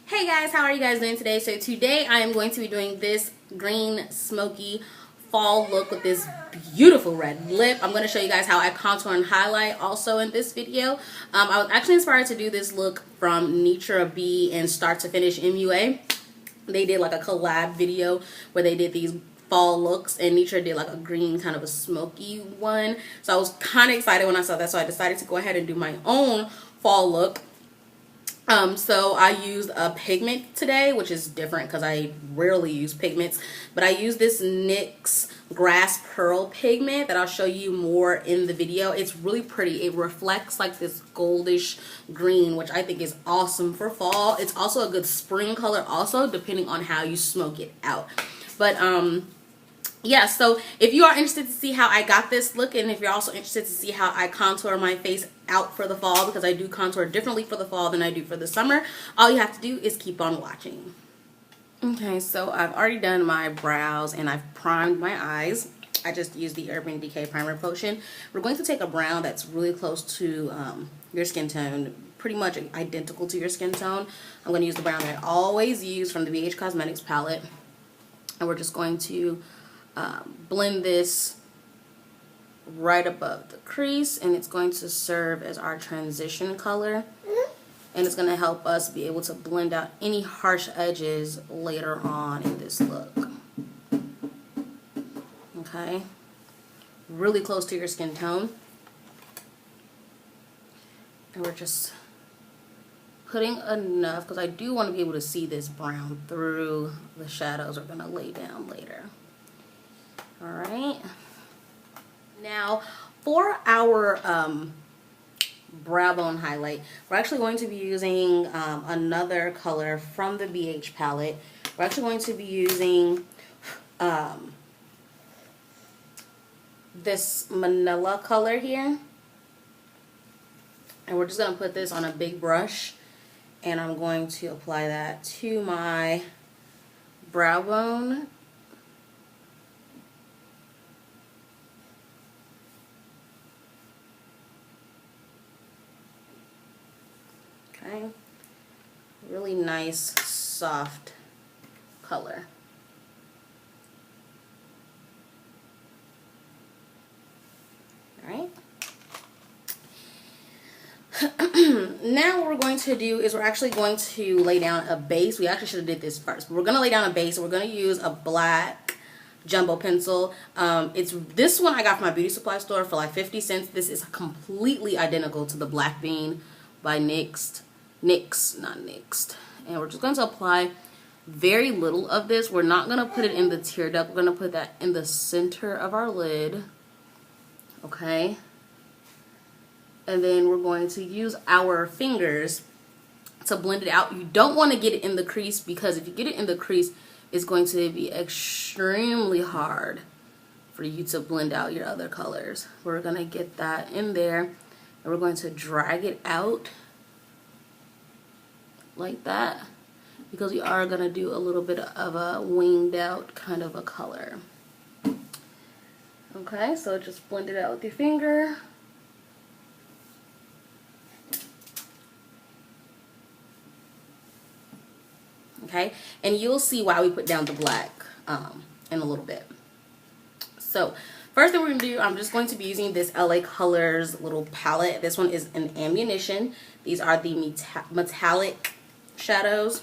Hey guys, how are you guys doing today? So today I am going to be doing this green smoky fall look with this beautiful red lip. I'm going to show you guys how I contour and highlight also in this video. I was actually inspired to do this look from Nitra B and Start to Finish MUA. They did like a collab video where they did these fall looks, and Nitra did like a green kind of a smoky one. So I was kind of excited when I saw that, so I decided to go ahead and do my own fall look. So I used a pigment today, which is different because I rarely use pigments, but I use this NYX Grass Pearl pigment that I'll show you more in the video. It's really pretty. It reflects like this goldish green, which I think is awesome for fall. It's also a good spring color also, depending on how you smoke it out. But yeah, so if you are interested to see how I got this look, and if you're also interested to see how I contour my face out for the fall, because I do contour differently for the fall than I do for the summer, all you have to do is keep on watching. Okay, so I've already done my brows and I've primed my eyes. I just used the Urban Decay Primer Potion. We're going to take a brown that's really close to your skin tone, pretty much identical to your skin tone. I'm going to use the brown that I always use from the BH Cosmetics palette, and we're just going to blend this right above the crease, and it's going to serve as our transition color, and it's going to help us be able to blend out any harsh edges later on in this look. Okay, really close to your skin tone, and we're just putting enough because I do want to be able to see this brown through the shadows we're going to lay down later. Alright, now for our brow bone highlight, we're actually going to be using another color from the BH palette. We're actually going to be using this Manila color here, and we're just going to put this on a big brush, and I'm going to apply that to my brow bone. Okay, really nice soft color. Alright. Now what we're going to do is we're actually going to lay down a base. We actually should have did this first, but we're going to lay down a base. We're going to use a black jumbo pencil. It's this one I got from my beauty supply store for like 50 cents. This is completely identical to the Black Bean by NYX, not NYX. And we're just going to apply very little of this. We're not going to put it in the tear duct. We're going to put that in the center of our lid. Okay. And then we're going to use our fingers to blend it out. You don't want to get it in the crease, because if you get it in the crease, it's going to be extremely hard for you to blend out your other colors. We're going to get that in there, and we're going to drag it out like that, because we are going to do a little bit of a winged out kind of a color. Okay, so just blend it out with your finger. Okay, and you'll see why we put down the black in a little bit. So first thing we're going to do, I'm just going to be using this LA Colors little palette. This one is an Ammunition. These are the metallic shadows.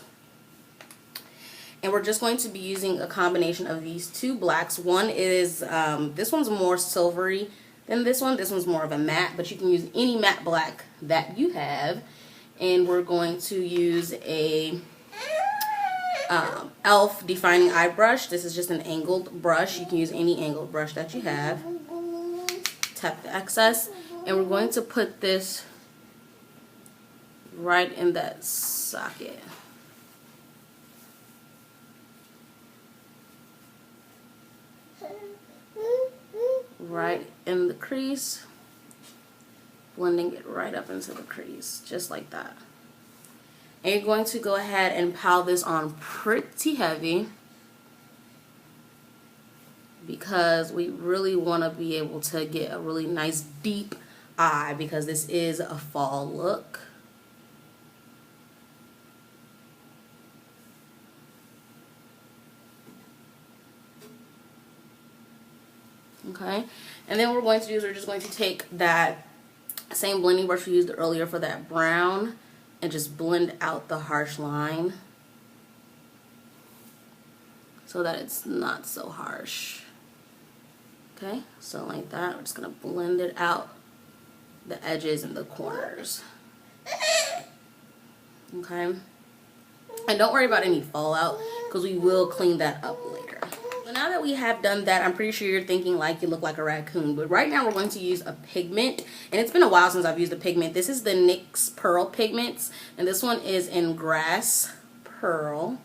And we're just going to be using a combination of these two blacks. One is, this one's more silvery than this one. This one's more of a matte, but you can use any matte black that you have. And we're going to use a e.l.f. defining eye brush. This is just an angled brush. You can use any angled brush that you have. Tap the excess, and we're going to put this right in that socket. Right in the crease, blending it right up into the crease, just like that. And you're going to go ahead and pile this on pretty heavy, because we really want to be able to get a really nice deep eye, because this is a fall look. Okay, and then what we're going to do is we're just going to take that same blending brush we used earlier for that brown and just blend out the harsh line so that it's not so harsh. Okay, so like that, we're just gonna blend it out the edges and the corners. Okay, and don't worry about any fallout because we will clean that up later. So now that we have done that, I'm pretty sure you're thinking like you look like a raccoon, but right now we're going to use a pigment, and it's been a while since I've used a pigment. This is the NYX Pearl Pigments, and this one is in Grass Pearl.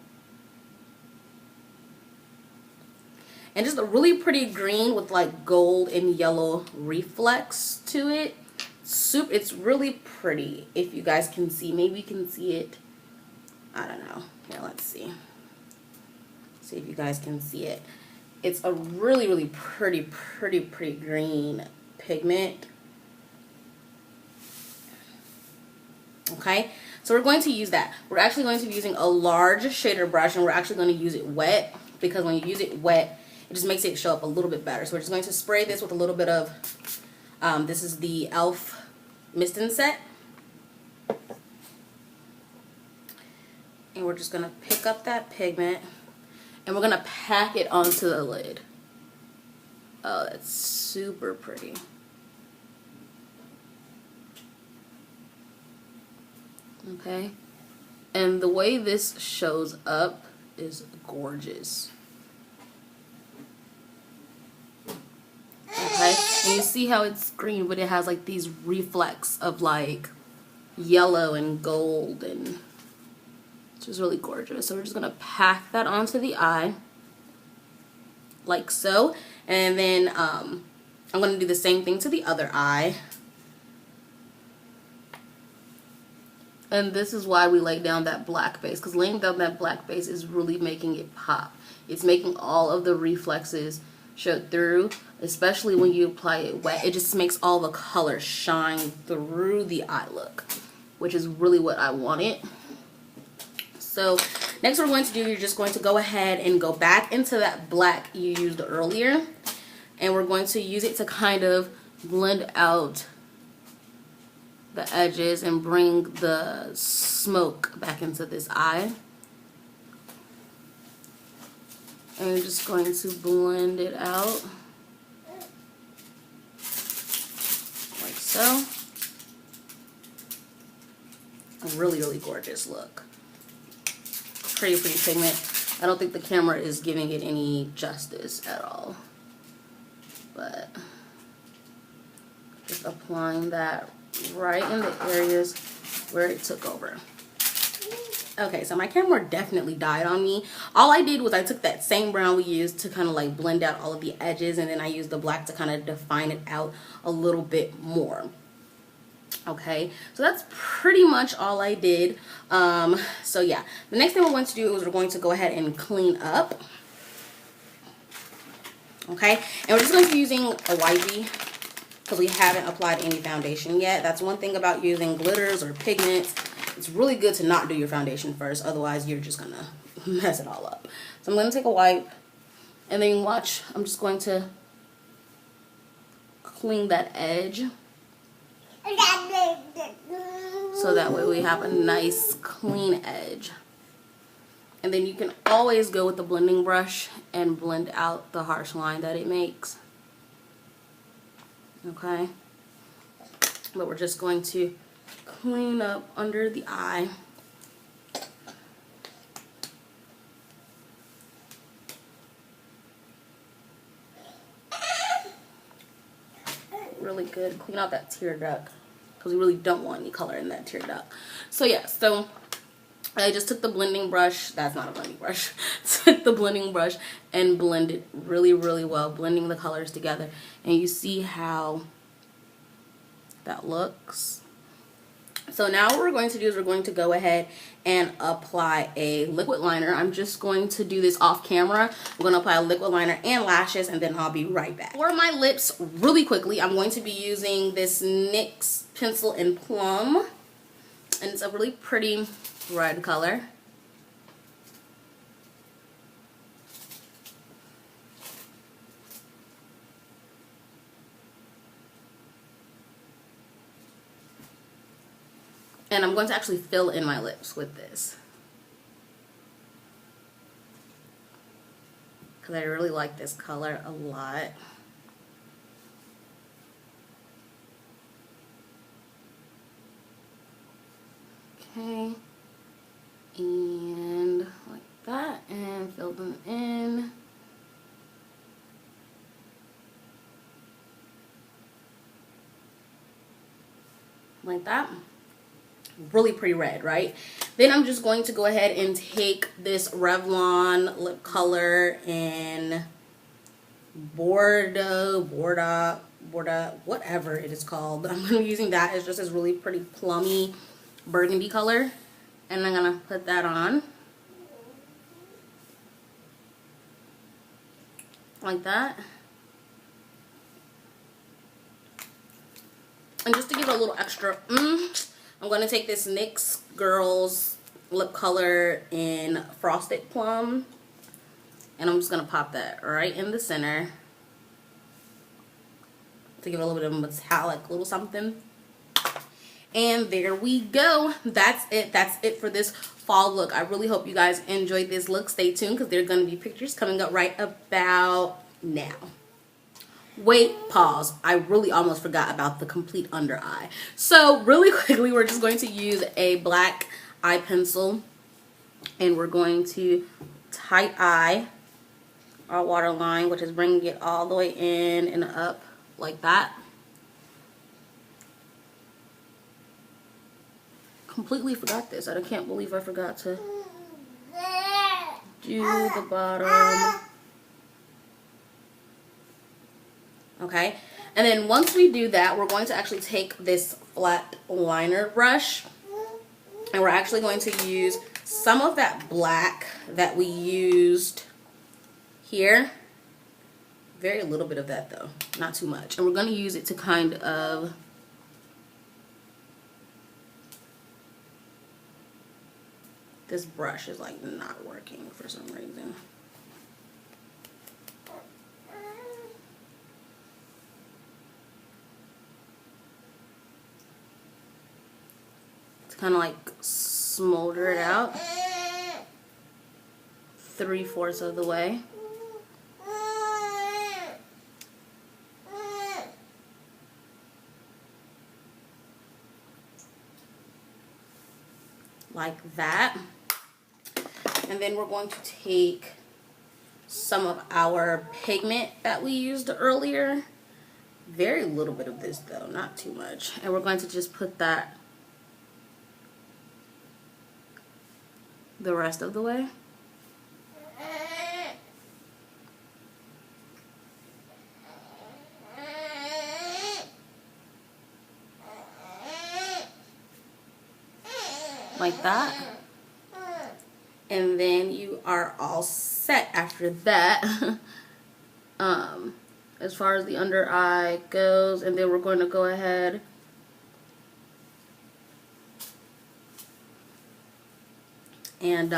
And just a really pretty green with like gold and yellow reflex to it. It's really pretty. If you guys can see, maybe you can see it. I don't know. Here, let's see. See if you guys can see it. It's a really pretty green pigment. Okay, so we're going to use that. We're actually going to be using a large shader brush, and we're actually going to use it wet because when you use it wet, it just makes it show up a little bit better. So we're just going to spray this with a little bit of, this is the e.l.f. Mist and Set. And we're just going to pick up that pigment, and we're going to pack it onto the lid. Oh, that's super pretty. Okay. And the way this shows up is gorgeous. Okay, and you see how it's green, but it has like these reflects of like yellow and gold, and it's just really gorgeous. So we're just gonna pack that onto the eye like so, and then I'm gonna do the same thing to the other eye. And this is why we lay down that black base, because laying down that black base is really making it pop. It's making all of the reflexes show through, especially when you apply it wet. It just makes all the color shine through the eye look, which is really what I wanted. So next what we're going to do, you're just going to go ahead and go back into that black you used earlier, and we're going to use it to kind of blend out the edges and bring the smoke back into this eye. And you're just going to blend it out like so. A really gorgeous look. Pretty pigment. I don't think the camera is giving it any justice at all, but just applying that right in the areas where it took over. Okay, so my camera definitely died on me. All I did was I took that same brown we used to kind of like blend out all of the edges, and then I used the black to kind of define it out a little bit more. Okay, so that's pretty much all I did. So yeah, the next thing we're going to do is we're going to go ahead and clean up. Okay, and we're just going to be using a wipey because we haven't applied any foundation yet. That's one thing about using glitters or pigments. It's really good to not do your foundation first, otherwise you're just gonna mess it all up. So I'm gonna take a wipe, and then watch, I'm just going to clean that edge, so that way we have a nice clean edge. And then you can always go with the blending brush and blend out the harsh line that it makes. Okay, but we're just going to clean up under the eye. Really good. Clean out that tear duct because we really don't want any color in that tear duct. So yeah, so I just took the blending brush, that's not a blending brush, took the blending brush and blended really well, blending the colors together. And you see how that looks. So now what we're going to do is we're going to go ahead and apply a liquid liner. I'm just going to do this off camera. I'm going to apply a liquid liner and lashes, and then I'll be right back. For my lips, really quickly, I'm going to be using this NYX Pencil in Plum. And it's a really pretty red color. And I'm going to actually fill in my lips with this, because I really like this color a lot. Okay, and like that, and fill them in. Like that. Really pretty red, right? Then I'm just going to go ahead and take this Revlon lip color in Bordeaux, whatever it is called. I'm going to be using that. It's just this really pretty plummy burgundy color. And I'm going to put that on. Like that. And just to give it a little extra I'm going to take this NYX Girls lip color in Frosted Plum. And I'm just going to pop that right in the center to give it a little bit of a metallic little something. And there we go. That's it. That's it for this fall look. I really hope you guys enjoyed this look. Stay tuned, because there are going to be pictures coming up right about now. Wait, pause. I really almost forgot about the complete under eye. So really quickly, we're just going to use a black eye pencil, and we're going to tight eye our waterline, which is bringing it all the way in and up like that. Completely forgot this. I can't believe I forgot to do the bottom. Okay, and then once we do that, we're going to actually take this flat liner brush, and we're actually going to use some of that black that we used here. Very little bit of that though, not too much. And we're going to use it to kind of this brush is like not working for some reason. Kind of like smolder it out 3/4 of the way. Like that. And then we're going to take some of our pigment that we used earlier. Very little bit of this though, not too much. And we're going to just put that the rest of the way. Like that. And then you are all set after that. As far as the under eye goes, and then we're going to go ahead and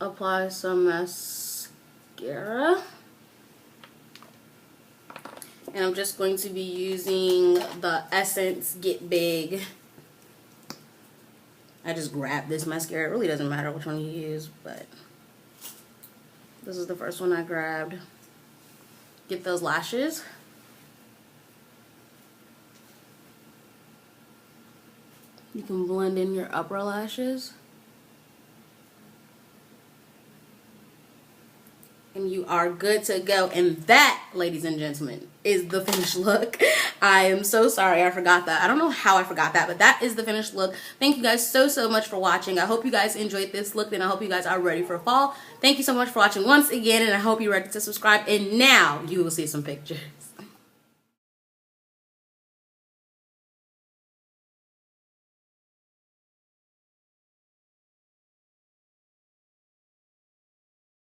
apply some mascara. And I'm just going to be using the Essence Get Big. I just grabbed this mascara. It really doesn't matter which one you use, but this is the first one I grabbed. Get those lashes. You can blend in your upper lashes. And you are good to go. And that, ladies and gentlemen, is the finished look. I am so sorry I forgot that. I don't know how I forgot that, but that is the finished look. Thank you guys so much for watching. I hope you guys enjoyed this look, and I hope you guys are ready for fall. Thank you so much for watching once again, and I hope you're ready to subscribe. And now you will see some pictures.